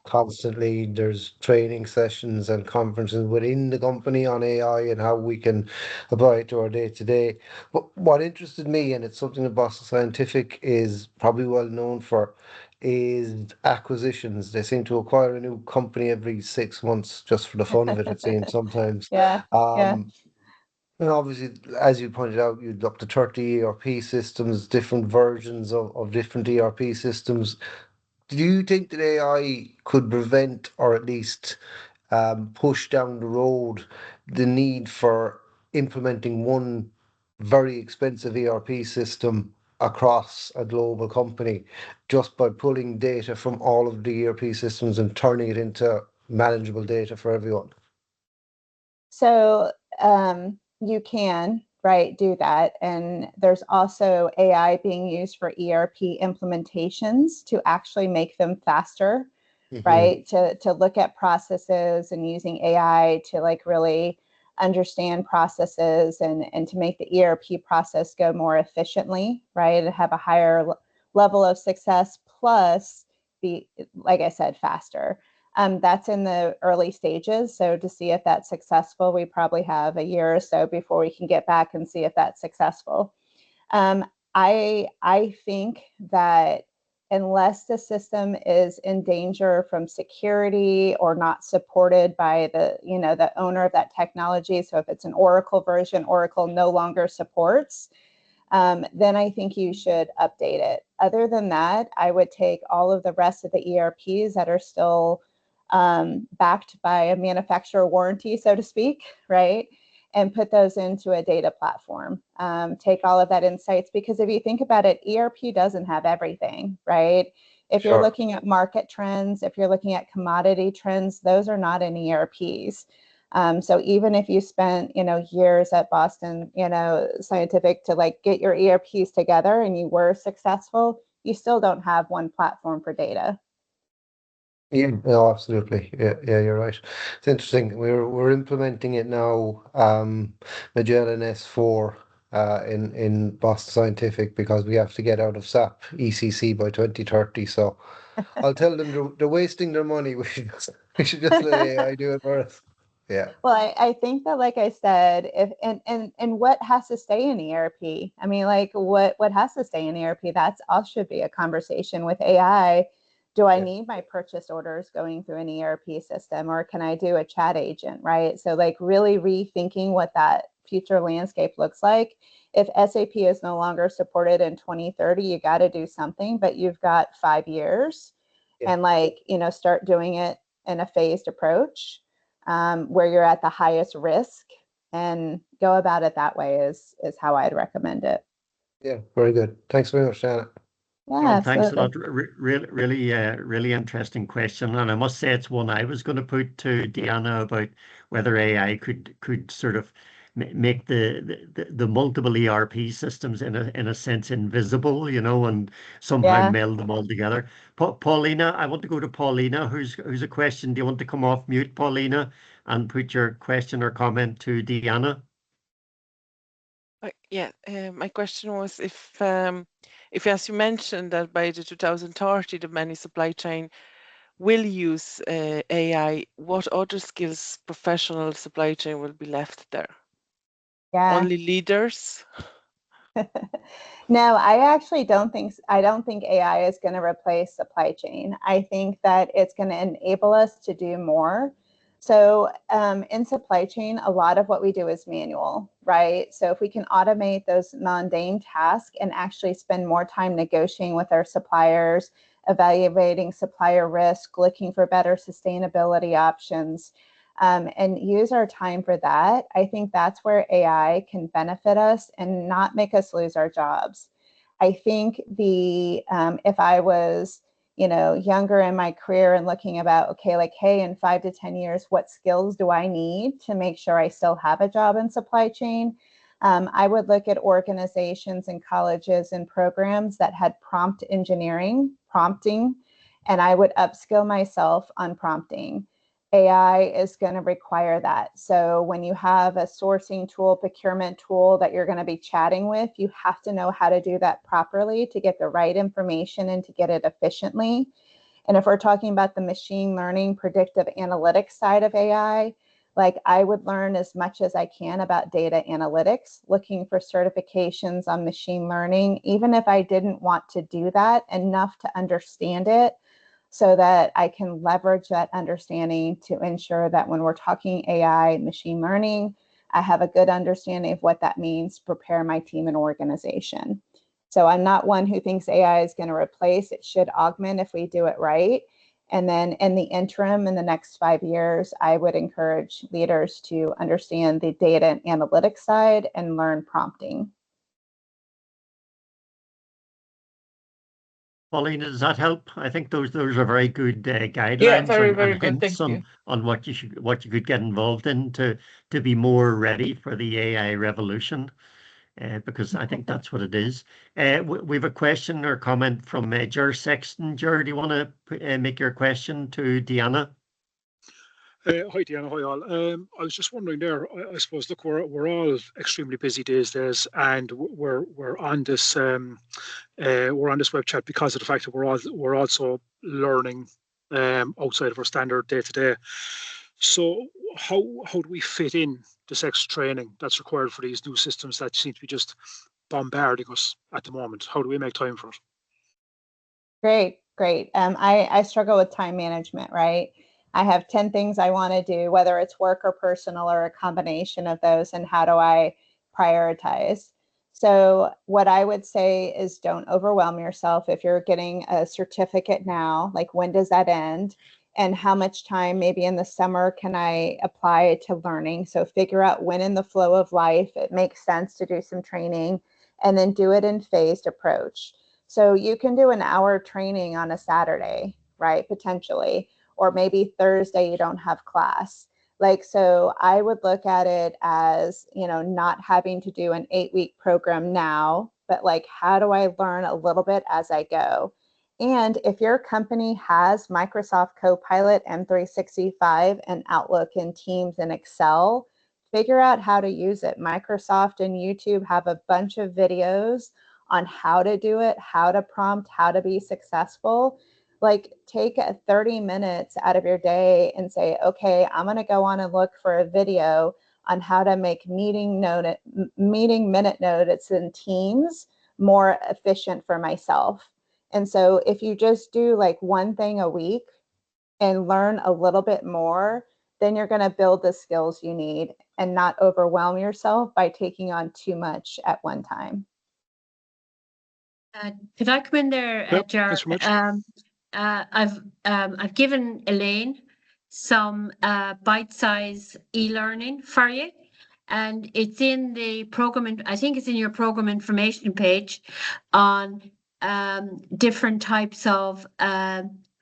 constantly. There's training sessions and conferences within the company on AI and how we can apply it to our day to day. But what interested me, and it's something that Boston Scientific is probably well known for, is acquisitions. They seem to acquire a new company every 6 months just for the fun of it, it seems sometimes. Yeah. And obviously, as you pointed out, you'd up to 30 ERP systems, different versions of different ERP systems. Do you think that AI could prevent or at least push down the road the need for implementing one very expensive ERP system across a global company just by pulling data from all of the ERP systems and turning it into manageable data for everyone? So you can, right, do that. And there's also AI being used for ERP implementations to actually make them faster, right? To look at processes and using AI to like really understand processes and to make the ERP process go more efficiently, right? And have a higher level of success, plus be, like I said, faster. That's in the early stages. So to see if that's successful, we probably have a year or so before we can get back and see if that's successful. I think that unless the system is in danger from security or not supported by the owner of that technology, so if it's an Oracle version, Oracle no longer supports, then I think you should update it. Other than that, I would take all of the rest of the ERPs that are still backed by a manufacturer warranty, so to speak, right? And put those into a data platform. Take all of that insights, because if you think about it, ERP doesn't have everything, right? If you're looking at market trends, if you're looking at commodity trends, those are not in ERPs. So even if you spent, years at Boston, Scientific to like get your ERPs together and you were successful, you still don't have one platform for data. Yeah, no, absolutely. Yeah, you're right. It's interesting. We're implementing it now, Magellan S4, in Boston Scientific, because we have to get out of SAP ECC by 2030. So I'll tell them they're wasting their money. We should just let AI do it for us. Yeah. Well, I think that, like I said, if and what has to stay in ERP? I mean, like what has to stay in ERP? That's all should be a conversation with AI. Do I Yeah. need my purchase orders going through an ERP system, or can I do a chat agent, right? So like really rethinking what that future landscape looks like. If SAP is no longer supported in 2030, you got to do something, but you've got 5 years, Yeah. and start doing it in a phased approach, where you're at the highest risk, and go about it that way is how I'd recommend it. Yeah, very good. Thanks very much, Janet. Yeah, Well, thanks a absolutely. lot. Really interesting question, and I must say it's one I was going to put to DeAnna about whether AI could sort of make the multiple ERP systems in a sense invisible, and somehow Yeah. meld them all together. Paulina, I want to go to Paulina, who's a question. Do you want to come off mute, Paulina, and put your question or comment to DeAnna? Yeah, my question was if, as you mentioned, that by the 2030, the many supply chain will use AI, what other skills professional supply chain will be left there? Yeah. Only leaders? No, I actually don't think AI is going to replace supply chain. I think that it's going to enable us to do more. So in supply chain, a lot of what we do is manual, right? So if we can automate those mundane tasks and actually spend more time negotiating with our suppliers, evaluating supplier risk, looking for better sustainability options, and use our time for that, I think that's where AI can benefit us and not make us lose our jobs. I think if I was, younger in my career and looking about, okay, like, hey, in 5 to 10 years, what skills do I need to make sure I still have a job in supply chain? I would look at organizations and colleges and programs that had prompt engineering, prompting, and I would upskill myself on prompting. AI is going to require that. So when you have a sourcing tool, procurement tool that you're going to be chatting with, you have to know how to do that properly to get the right information and to get it efficiently. And if we're talking about the machine learning, predictive analytics side of AI, like I would learn as much as I can about data analytics, looking for certifications on machine learning, even if I didn't want to do that, enough to understand it, so that I can leverage that understanding to ensure that when we're talking AI, machine learning, I have a good understanding of what that means to prepare my team and organization. So I'm not one who thinks AI is going to replace. It should augment if we do it right. And then in the interim, in the next 5 years, I would encourage leaders to understand the data and analytics side and learn prompting. Pauline, does that help? I think those are very good guidelines Yeah, very, and very good. hints Thank you. on what you could get involved in to be more ready for the AI revolution. Because I think that's what it is. We have a question or comment from Ger Sexton. Ger, do you want to make your question to DeAnna? Hi, DeAnna. Hi, all. I was just wondering there. I suppose, look, we're all extremely busy these days, and we're on this web chat because of the fact that we're also learning outside of our standard day to day. So, how do we fit in this extra training that's required for these new systems that seem to be just bombarding us at the moment? How do we make time for it? Great. I struggle with time management, right? I have 10 things I want to do, whether it's work or personal or a combination of those, and how do I prioritize? So what I would say is don't overwhelm yourself. If you're getting a certificate now, like when does that end? And how much time maybe in the summer can I apply to learning? So figure out when in the flow of life it makes sense to do some training, and then do it in phased approach. So you can do an hour training on a Saturday, right? Potentially, or maybe Thursday you don't have class. Like, so I would look at it as, not having to do an 8-week program now, but like, how do I learn a little bit as I go? And if your company has Microsoft Copilot, M365, and Outlook and Teams and Excel, figure out how to use it. Microsoft and YouTube have a bunch of videos on how to do it, how to prompt, how to be successful. Like, take 30 minutes out of your day and say, okay, I'm going to go on and look for a video on how to make meeting minute notes in Teams more efficient for myself. And so if you just do like one thing a week and learn a little bit more, then you're going to build the skills you need and not overwhelm yourself by taking on too much at one time. Could I come in there, Yep, Ger? thanks very much. I've given Elaine some bite-size e-learning for you, and it's in the program. I think it's in your program information page on different types of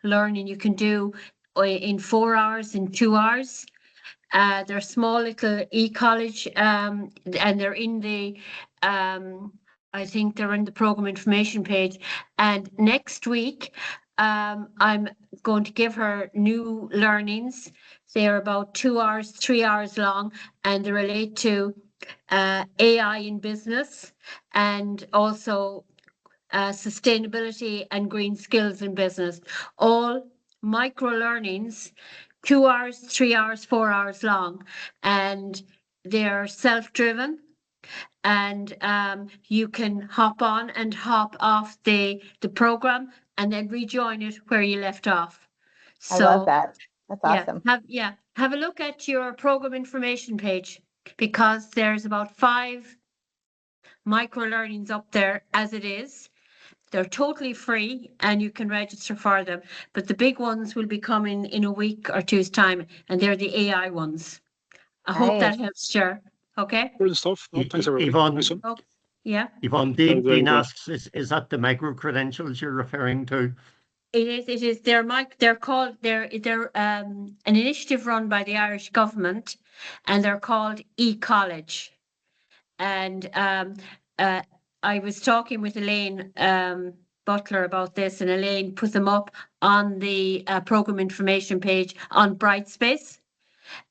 learning you can do in 4 hours, in 2 hours. They're small little e-college, and they're in the I think they're in the program information page. And next week, I'm going to give her new learnings. They're about 2 hours, 3 hours long, and they relate to AI in business, and also sustainability and green skills in business. All micro learnings, 2 hours, 3 hours, 4 hours long, and they're self-driven. And you can hop on and hop off the program and then rejoin it where you left off. I love that. That's awesome. Have a look at your program information page, because there's about 5 micro learnings up there as it is. They're totally free and you can register for them, but the big ones will be coming in a week or two's time, and they're the AI ones. I hope that helps, Ger. Okay. Brilliant stuff. No, thanks, everybody. Yvonne, Nice one. Oh, yeah. Yvonne, Very Dean good. asks, is that the micro credentials you're referring to? It is. They're called. They're an initiative run by the Irish government, and they're called e-college. And I was talking with Elaine Butler about this, and Elaine put them up on the program information page on Brightspace,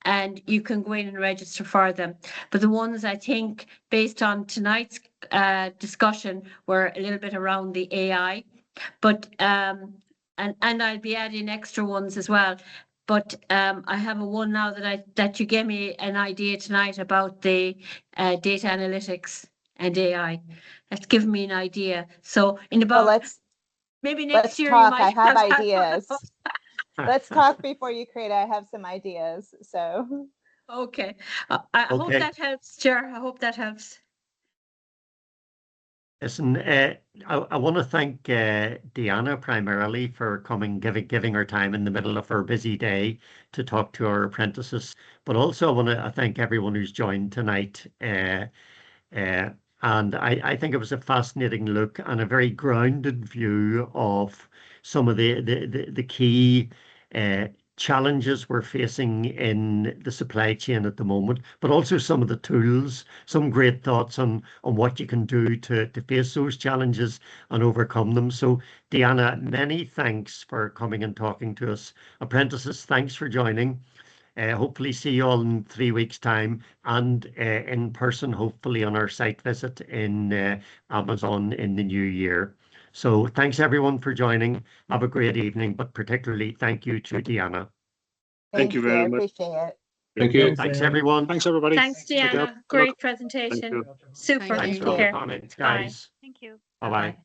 and you can go in and register for them. But the ones I think, based on tonight's discussion, were a little bit around the AI, but and I'll be adding extra ones as well. But I have a one now that you gave me an idea tonight about the data analytics and AI. That's given me an idea. So in about maybe next year, talk. You might I have ideas. Let's talk before you create. I have some ideas. So okay. I hope that helps, Ger. I hope that helps. Listen, I want to thank DeAnna primarily for coming, giving her time in the middle of her busy day to talk to our apprentices. But also I want to thank everyone who's joined tonight. And I think it was a fascinating look and a very grounded view of some of the key challenges we're facing in the supply chain at the moment, but also some of the tools, some great thoughts on what you can do to face those challenges and overcome them. So, DeAnna, many thanks for coming and talking to us. Apprentices, thanks for joining. Hopefully see you all in 3 weeks' time and in person, hopefully on our site visit in Amazon in the new year. So thanks everyone for joining. Have a great evening, but particularly thank you to DeAnna. Thank you I very much. appreciate it. Thank you. Thanks everyone. Thanks, everybody. Thanks, Take care. DeAnna. Good luck. Great Thank presentation. you. Super. Thanks Thank for you. all the Take care. comments, Bye. guys. Thank you. Bye-bye.